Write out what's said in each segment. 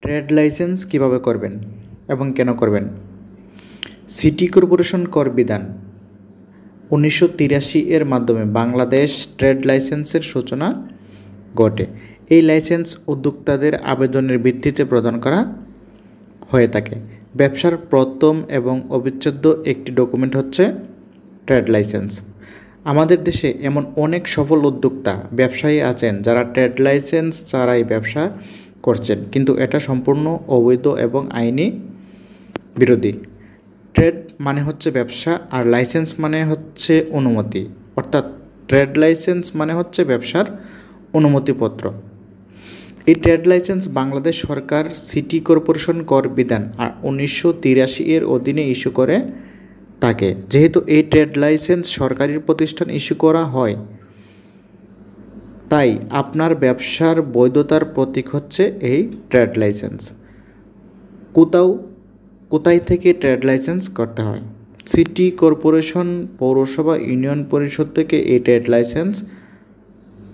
Trade licence কিভাবে করবেন এবং কেন করবেন? সিটি কর্পোরেশন কর বিধান 1983 এর মাধ্যমে বাংলাদেশ ট্রেড লাইসেন্সের সূচনা ঘটে। এই লাইসেন্স উদ্যোক্তাদের আবেদনের ভিত্তিতে প্রদান করা হয়ে থাকে। ব্যবসার প্রথম এবং অবিচ্ছেদ্য একটি ডকুমেন্ট হচ্ছে ট্রেড লাইসেন্স। আমাদের দেশে এমন অনেক সফল উদ্যোক্তা ব্যবসায়ী আছেন যারা ট্রেড লাইসেন্স ছাড়াই ব্যবসা করছেন, কিন্তু এটা সম্পূর্ণ অবৈধ এবং আইনি বিরোধী। ট্রেড মানে হচ্ছে ব্যবসা আর লাইসেন্স মানে হচ্ছে অনুমতি, অর্থাৎ ট্রেড লাইসেন্স মানে হচ্ছে ব্যবসার অনুমতিপত্র। এই ট্রেড লাইসেন্স বাংলাদেশ সরকার সিটি কর্পোরেশন কর বিধান 1983 এর অধীনে ইস্যু করে থাকে। যেহেতু এই ট্রেড লাইসেন্স সরকারি প্রতিষ্ঠান ইস্যু করা হয়, তাই আপনার ব্যবসার বৈধতার প্রতীক হচ্ছে এই ট্রেড লাইসেন্স। কোথায় থেকে ট্রেড লাইসেন্স করতে হয়? সিটি কর্পোরেশন, পৌরসভা, ইউনিয়ন পরিষদ থেকে এই ট্রেড লাইসেন্স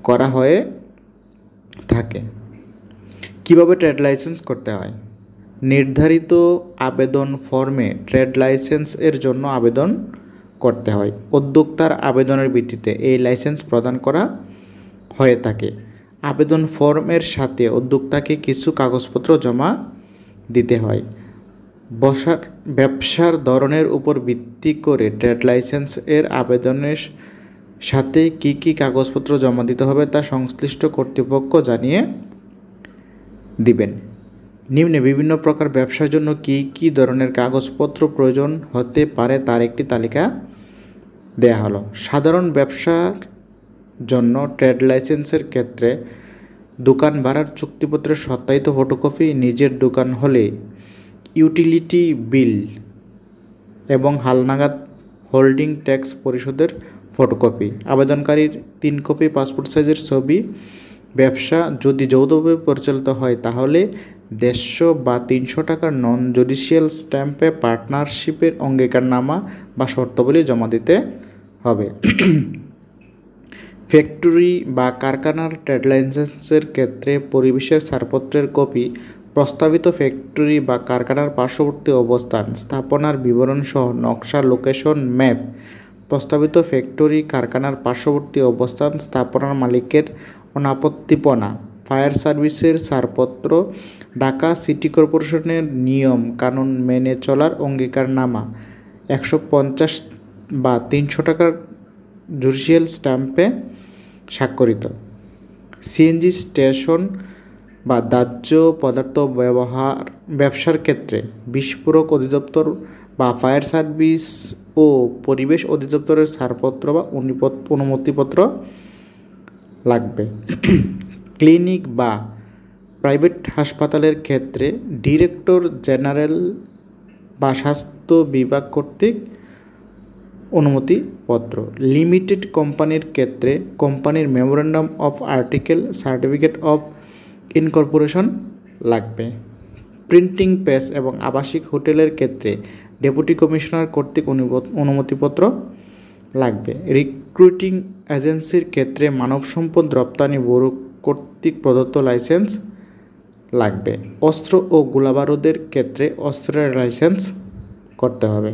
করা হয়ে থাকে। কিভাবে ট্রেড লাইসেন্স করতে হয়? নির্ধারিত আবেদন ফর্মে ট্রেড লাইসেন্স এর জন্য আবেদন করতে হয়। উদ্যোক্তার আবেদনের ভিত্তিতে এই লাইসেন্স প্রদান করা হয়ে থাকে। আবেদন ফর্মের সাথে উদ্যোক্তাকে কিছু কাগজপত্র জমা দিতে হয়। ব্যবসার ধরনের উপর ভিত্তি করে ট্রেড লাইসেন্স এর আবেদনের সাথে কি কি কাগজপত্র জমা দিতে হবে তা সংশ্লিষ্ট কর্তৃপক্ষ জানিয়ে দিবেন। নিম্নে বিভিন্ন প্রকার ব্যবসার জন্য কি কি ধরনের কাগজপত্র প্রয়োজন হতে পারে তার একটি তালিকা দেয়া হলো। সাধারণ ব্যবসার জন্য ট্রেড লাইসেন্সের ক্ষেত্রে দোকান ভাড়ার চুক্তিপত্রের সত্যায়িত ফটোকপি, নিজের দোকান হলে ইউটিলিটি বিল এবং হালনাগাদ হোল্ডিং ট্যাক্স পরিশোধের ফটোকপি, আবেদনকারীর 3 কপি পাসপোর্ট সাইজের ছবি। ব্যবসা যদি যৌথভাবে পরিচালিত হয় তাহলে 150 বা 300 টাকার নন জুডিশিয়াল স্ট্যাম্পে পার্টনারশিপের অঙ্গীকারনামা বা শর্তাবলী জমা দিতে হবে। ফ্যাক্টরি বা কারখানার ট্রেড লাইসেন্সের ক্ষেত্রে পরিবেশের ছাড়পত্রের কপি, প্রস্তাবিত ফ্যাক্টরি বা কারখানার পার্শ্ববর্তী অবস্থান, স্থাপনার বিবরণ সহ নকশা, লোকেশন ম্যাপ, প্রস্তাবিত ফ্যাক্টরি কারখানার পার্শ্ববর্তী অবস্থান, স্থাপনার মালিকের অনাপত্তিপনা, ফায়ার সার্ভিসের ছাড়পত্র, ঢাকা সিটি কর্পোরেশনের নিয়ম কানুন মেনে চলার অঙ্গীকারনামা, 150 বা 300 টাকার জুডিশিয়াল স্ট্যাম্পে স্বাক্ষরিত। সিএনজি স্টেশন বা দাহ্য পদার্থ ব্যবসার ক্ষেত্রে বিস্ফোরক অধিদপ্তর বা ফায়ার সার্ভিস ও পরিবেশ অধিদপ্তরের ছাড়পত্র বা অনুমতিপত্র লাগবে। ক্লিনিক বা প্রাইভেট হাসপাতালের ক্ষেত্রে ডিরেক্টর জেনারেল বা স্বাস্থ্য বিভাগ কর্তৃক অনুমতিপত্র। লিমিটেড কোম্পানির ক্ষেত্রে কোম্পানির memorandum of article, certificate of incorporation লাগবে। প্রিন্টিং প্রেস এবং আবাসিক হোটেলের ক্ষেত্রে ডেপুটি কমিশনার কর্তৃক অনুমতিপত্র লাগবে। রিক্রুটিং এজেন্সির ক্ষেত্রে মানব সম্পদ রপ্তানি ব্যুরো কর্তৃক প্রদত্ত লাইসেন্স লাগবে। অস্ত্র ও গোলাবারুদের ক্ষেত্রে অস্ত্রের লাইসেন্স করতে হবে।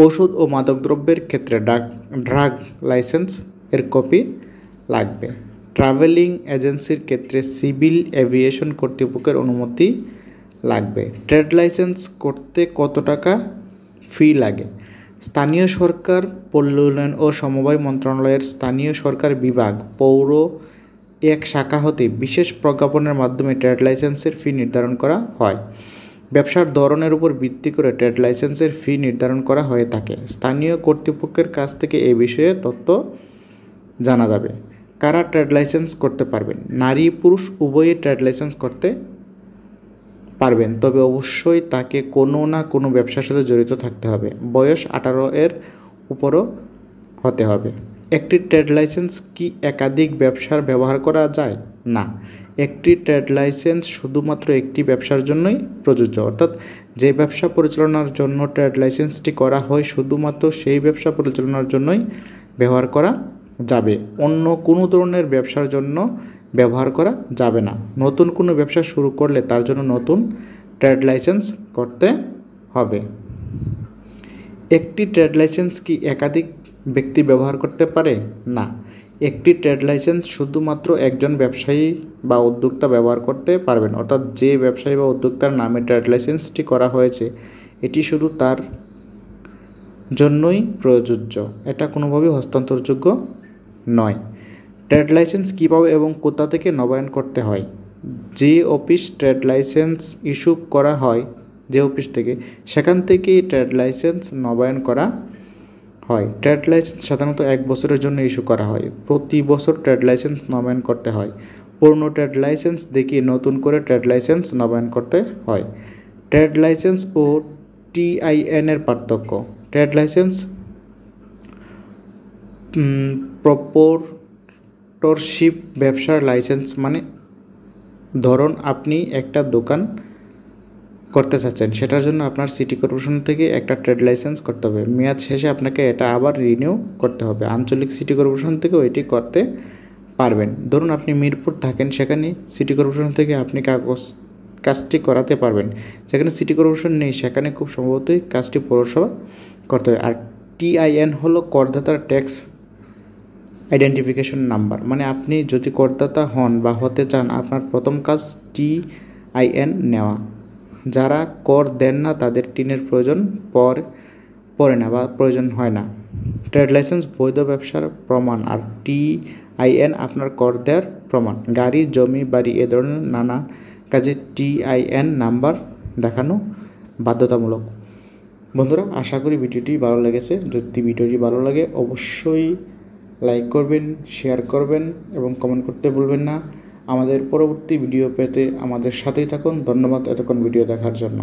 ওষুধ ও মাদকদ্রব্যের ক্ষেত্রে ড্রাগ লাইসেন্স এর কপি লাগবে। ট্রাভেলিং এজেন্সির ক্ষেত্রে সিভিল এভিয়েশন কর্তৃপক্ষের অনুমতি লাগবে। ট্রেড লাইসেন্স করতে কত টাকা ফি লাগে? স্থানীয় সরকার, পল্লী উন্নয়ন ও সমবায় মন্ত্রণালয়ের স্থানীয় সরকার বিভাগ, পৌর এক শাখা হতে বিশেষ প্রজ্ঞাপনের মাধ্যমে ট্রেড লাইসেন্সের ফি নির্ধারণ করা হয়। ব্যবসার ধরনের উপর ভিত্তি করে ট্রেড লাইসেন্সের ফি নির্ধারণ করা হয়ে থাকে। স্থানীয় কর্তৃপক্ষের কাছ থেকে এই বিষয়ে তথ্য জানা যাবে। কারা ট্রেড লাইসেন্স করতে পারবেন? নারী পুরুষ উভয়ে ট্রেড লাইসেন্স করতে পারবেন, তবে অবশ্যই তাকে কোনো না কোনো ব্যবসার সাথে জড়িত থাকতে হবে। বয়স 18 এর উপরও হতে হবে। একটি ট্রেড লাইসেন্স কি একাধিক ব্যবসার ব্যবহার করা যায়? না, একটি ট্রেড লাইসেন্স শুধুমাত্র একটি ব্যবসার জন্যই প্রযোজ্য, অর্থাৎ যে ব্যবসা পরিচালনার জন্য ট্রেড লাইসেন্সটি করা হয় শুধুমাত্র সেই ব্যবসা পরিচালনার জন্যই ব্যবহার করা যাবে। অন্য কোনো ধরনের ব্যবসার জন্য ব্যবহার করা যাবে না। নতুন কোনো ব্যবসা শুরু করলে তার জন্য নতুন ট্রেড লাইসেন্স করতে হবে। একটি ট্রেড লাইসেন্স কি একাধিক ব্যক্তি ব্যবহার করতে পারে? না, একটি ট্রেড লাইসেন্স শুধুমাত্র একজন ব্যবসায়ী বা উদ্যোক্তা ব্যবহার করতে পারবেন। অর্থাৎ যে ব্যবসায়ী বা উদ্যোক্তার নামে ট্রেড লাইসেন্সটি করা হয়েছে এটি শুধু তার জন্যই প্রযোজ্য, এটা কোনোভাবেই হস্তান্তরযোগ্য নয়। ট্রেড লাইসেন্স কীভাবে এবং কোথা থেকে নবায়ন করতে হয়? যে অফিস ট্রেড লাইসেন্স ইস্যু করা হয়, যে অফিস থেকে, সেখান থেকেই ট্রেড লাইসেন্স নবায়ন করা হয়। ট্রেড লাইসেন্স সাধারণত 1 বছরের জন্য ইস্যু করা হয়। প্রতি বছর ট্রেড লাইসেন্স নবায়ন করতে হয়। পুরনো ট্রেড লাইসেন্স দেখিয়ে নতুন করে ট্রেড লাইসেন্স নবায়ন করতে হয়। ট্রেড লাইসেন্স ও TIN এর পার্থক্য। ট্রেড লাইসেন্স প্রপোর্টরশিপ ব্যবসার লাইসেন্স, মানে ধরুন আপনি একটা দোকান করতে চাচ্ছেন, সেটার জন্য আপনার সিটি কর্পোরেশন থেকে একটা ট্রেড লাইসেন্স করতে হবে। মেয়াদ শেষে আপনাকে এটা আবার রিনিউ করতে হবে। আঞ্চলিক সিটি কর্পোরেশন থেকেও এটি করতে পারবেন। ধরুন আপনি মিরপুর থাকেন, সেখানে সিটি কর্পোরেশন থেকে আপনি কাজটি করাতে পারবেন। যেখানে সিটি কর্পোরেশন নেই সেখানে খুব সম্ভবতই কাজটি পৌরসভা করতে হবে। আর TIN হলো করদাতার ট্যাক্স আইডেন্টিফিকেশন নাম্বার, মানে আপনি যদি করদাতা হন বা হতে চান আপনার প্রথম কাজ TIN নেওয়া। যারা কর দেন না তাদের টিনের প্রয়োজন পড়ে না বা প্রয়োজন হয় না। ট্রেড লাইসেন্স বৈধ ব্যবসার প্রমাণ, আর TIN আপনার কর দেওয়ার প্রমাণ। গাড়ি, জমি, বাড়ি এ ধরনের নানা কাজে TIN নাম্বার দেখানো বাধ্যতামূলক। বন্ধুরা, আশা করি ভিডিওটি ভালো লেগেছে। যদি ভিডিওটি ভালো লাগে অবশ্যই লাইক করবেন, শেয়ার করবেন এবং কমেন্ট করতে ভুলবেন না। আমাদের পরবর্তী ভিডিও পেতে আমাদের সাথেই থাকুন। ধন্যবাদ এতক্ষণ ভিডিও দেখার জন্য।